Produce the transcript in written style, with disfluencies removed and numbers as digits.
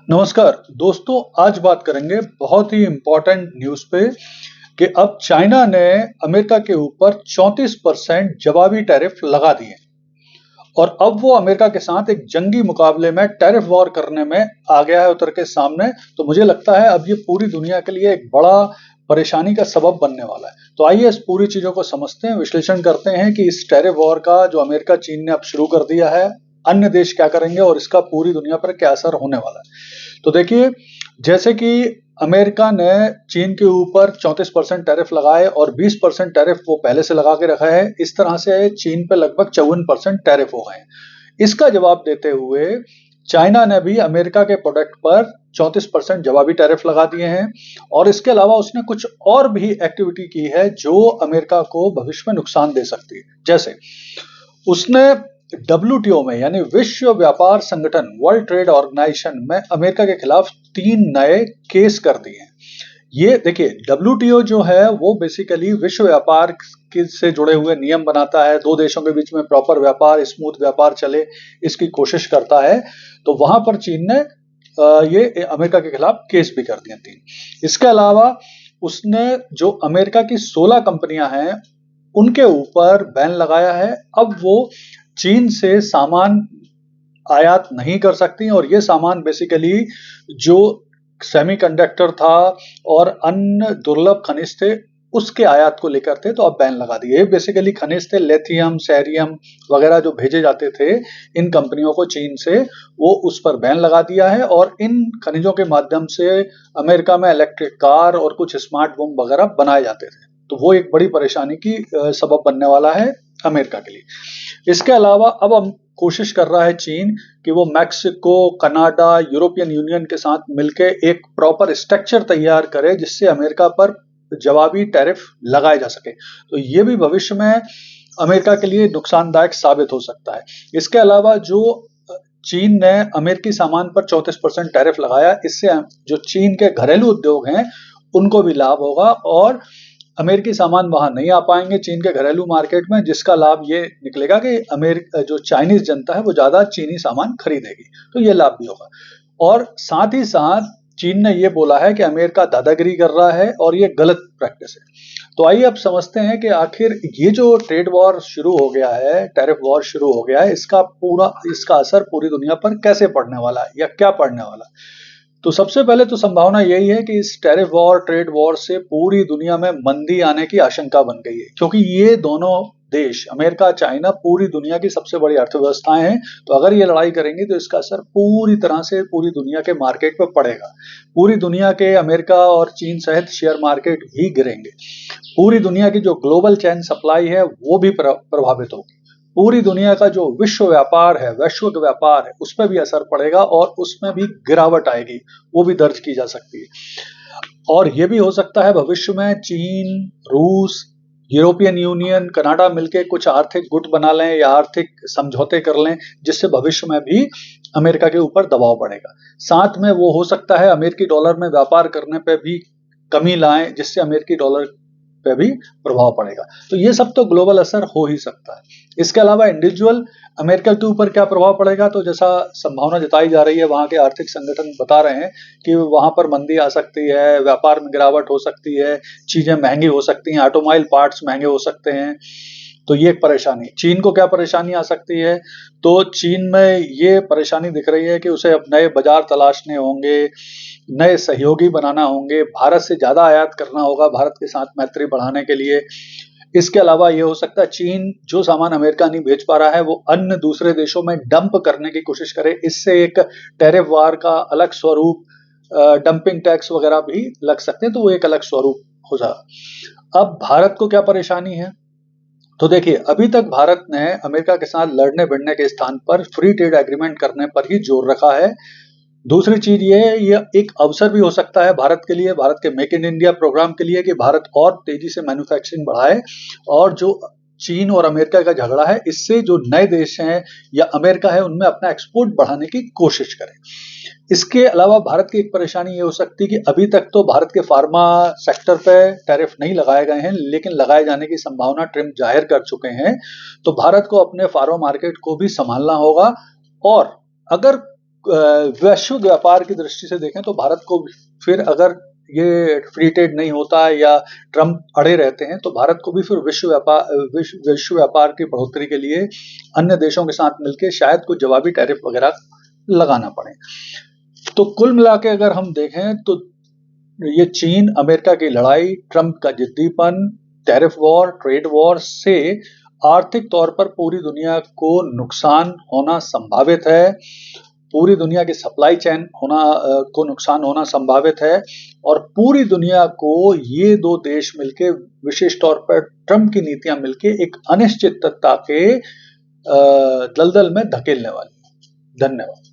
नमस्कार दोस्तों, आज बात करेंगे बहुत ही इम्पोर्टेंट न्यूज़ पे कि अब चाइना ने अमेरिका के ऊपर 34% जवाबी टैरिफ लगा दिए और अब वो अमेरिका के साथ एक जंगी मुकाबले में टैरिफ वॉर करने में आ गया है उतर के सामने। तो मुझे लगता है अब ये पूरी दुनिया के लिए एक बड़ा परेशानी का सबब बनने वाला है। तो आइए इस पूरी चीजों को समझते हैं, विश्लेषण करते हैं कि इस टैरिफ वॉर का जो अमेरिका चीन ने अब शुरू कर दिया है, अन्य देश क्या करेंगे और इसका पूरी दुनिया पर क्या असर होने वाला है। तो देखिए, जैसे कि अमेरिका ने चीन के ऊपर 34% टैरिफ लगाए और 20% टैरिफ वो पहले से लगा के रखा है। इस तरह से चीन पे लगभग 54% टैरिफ हो गए हैं। इसका जवाब देते हुए चाइना ने भी अमेरिका के प्रोडक्ट पर 34% जवाबी टैरिफ लगा दिए हैं और इसके अलावा उसने कुछ और भी एक्टिविटी की है जो अमेरिका को भविष्य में नुकसान दे सकती है। जैसे उसने WTO में यानी विश्व व्यापार संगठन, वर्ल्ड ट्रेड ऑर्गेनाइजेशन में अमेरिका के खिलाफ 3 नए केस कर दिए हैं। ये देखिए, WTO जो है वो बेसिकली विश्व व्यापार से जुड़े हुए नियम बनाता है, दो देशों के बीच में प्रॉपर व्यापार, स्मूथ व्यापार चले, इसकी कोशिश करता है। तो वहां पर चीन ने ये अमेरिका के खिलाफ केस भी कर दिए 3। इसके अलावा उसने जो अमेरिका की 16 कंपनियां हैं उनके ऊपर बैन लगाया है। अब वो चीन से सामान आयात नहीं कर सकती और ये सामान बेसिकली जो सेमीकंडक्टर था और अन्य दुर्लभ खनिज थे उसके आयात को लेकर थे, तो अब बैन लगा दिए। बेसिकली खनिज थे लिथियम, सेरियम वगैरह जो भेजे जाते थे इन कंपनियों को चीन से, वो उस पर बैन लगा दिया है और इन खनिजों के माध्यम से अमेरिका में इलेक्ट्रिक कार और कुछ स्मार्ट बम वगैरह बनाए जाते थे। तो वो एक बड़ी परेशानी की सबब बनने वाला है अमेरिका के लिए। इसके अलावा अब हम कोशिश कर रहा है चीन कि वो मैक्सिको, कनाडा, यूरोपियन यूनियन के साथ मिलकर एक प्रॉपर स्ट्रक्चर तैयार करे जिससे अमेरिका पर जवाबी टैरिफ लगाए जा सके। तो ये भी भविष्य में अमेरिका के लिए नुकसानदायक साबित हो सकता है। इसके अलावा जो चीन ने अमेरिकी सामान पर 34% टैरिफ लगाया, इससे जो चीन के घरेलू उद्योग हैं उनको भी लाभ होगा और अमेरिकी सामान वहां नहीं आ पाएंगे चीन के घरेलू मार्केट में, जिसका लाभ ये निकलेगा कि जो चाइनीज जनता है वो ज्यादा चीनी सामान खरीदेगी। तो ये लाभ भी होगा। और साथ ही साथ चीन ने ये बोला है कि अमेरिका दादागिरी कर रहा है और ये गलत प्रैक्टिस है। तो आइए अब समझते हैं कि आखिर ये जो ट्रेड वॉर शुरू हो गया है, टैरिफ वॉर शुरू हो गया है, इसका असर पूरी दुनिया पर कैसे पड़ने वाला है या क्या पड़ने वाला है। तो सबसे पहले तो संभावना यही है कि इस टैरिफ वॉर, ट्रेड वॉर से पूरी दुनिया में मंदी आने की आशंका बन गई है, क्योंकि ये दोनों देश अमेरिका, चाइना पूरी दुनिया की सबसे बड़ी अर्थव्यवस्थाएं हैं। तो अगर ये लड़ाई करेंगी तो इसका असर पूरी तरह से पूरी दुनिया के मार्केट पर पड़ेगा। पूरी दुनिया के अमेरिका और चीन सहित शेयर मार्केट भी गिरेंगे। पूरी दुनिया की जो ग्लोबल चेन सप्लाई है वो भी प्रभावित होगी। पूरी दुनिया का जो विश्व व्यापार है, वैश्विक व्यापार है, उस पर भी असर पड़ेगा और उसमें भी गिरावट आएगी, वो भी दर्ज की जा सकती है। और ये भी हो सकता है भविष्य में चीन, रूस, यूरोपियन यूनियन, कनाडा मिलकर कुछ आर्थिक गुट बना लें या आर्थिक समझौते कर लें, जिससे भविष्य में भी अमेरिका के ऊपर दबाव बढ़ेगा। साथ में वो हो सकता है अमेरिकी डॉलर में व्यापार करने पे भी कमी लाएं, जिससे अमेरिकी डॉलर पे भी प्रभाव पड़ेगा। तो ये सब तो ग्लोबल असर हो ही सकता है। इसके अलावा इंडिविजुअल अमेरिका के ऊपर क्या प्रभाव पड़ेगा, तो जैसा संभावना जताई जा रही है, वहां के आर्थिक संगठन बता रहे हैं कि वहां पर मंदी आ सकती है, व्यापार में गिरावट हो सकती है, चीजें महंगी हो सकती हैं, ऑटोमोबाइल पार्ट्स महंगे हो सकते हैं। तो ये एक परेशानी। चीन को क्या परेशानी आ सकती है, तो चीन में ये परेशानी दिख रही है कि उसे अब नए बाजार तलाशने होंगे, नए सहयोगी बनाना होंगे, भारत से ज्यादा आयात करना होगा भारत के साथ मैत्री बढ़ाने के लिए। इसके अलावा ये हो सकता है चीन जो सामान अमेरिका नहीं बेच पा रहा है वो अन्य दूसरे देशों में डंप करने की कोशिश करे। इससे एक टैरिफ वार का अलग स्वरूप, डंपिंग टैक्स वगैरह भी लग सकते हैं, तो वो एक अलग स्वरूप हो जाएगा। अब भारत को क्या परेशानी है, तो देखिए, अभी तक भारत ने अमेरिका के साथ लड़ने भिड़ने के स्थान पर फ्री ट्रेड एग्रीमेंट करने पर ही जोर रखा है। दूसरी चीज ये एक अवसर भी हो सकता है भारत के लिए, भारत के मेक इन इंडिया प्रोग्राम के लिए, कि भारत और तेजी से मैन्युफैक्चरिंग बढ़ाए और जो चीन और अमेरिका का झगड़ा है इससे जो नए देश हैं या अमेरिका है उनमें अपना एक्सपोर्ट बढ़ाने की कोशिश करें। इसके अलावा भारत की एक परेशानी ये हो सकती है कि अभी तक तो भारत के फार्मा सेक्टर पे टैरिफ नहीं लगाए गए हैं, लेकिन लगाए जाने की संभावना ट्रम्प जाहिर कर चुके हैं। तो भारत को अपने फार्मा मार्केट को भी संभालना होगा और अगर वैश्विक व्यापार की दृष्टि से देखें तो भारत को फिर अगर ये फ्री ट्रेड नहीं होता या ट्रम्प अड़े रहते हैं तो भारत को भी फिर विश्व व्यापार की बढ़ोतरी के लिए अन्य देशों के साथ मिलकर शायद कुछ जवाबी टैरिफ वगैरह लगाना पड़े। तो कुल मिला के अगर हम देखें तो ये चीन अमेरिका की लड़ाई, ट्रम्प का जिद्दीपन, टैरिफ वॉर, ट्रेड वॉर से आर्थिक तौर पर पूरी दुनिया को नुकसान होना संभावित है, पूरी दुनिया की सप्लाई चेन को नुकसान होना संभावित है और पूरी दुनिया को ये दो देश मिलके, विशेष तौर पर ट्रम्प की नीतियां मिलके एक अनिश्चितता के दलदल में धकेलने वाली। धन्यवाद।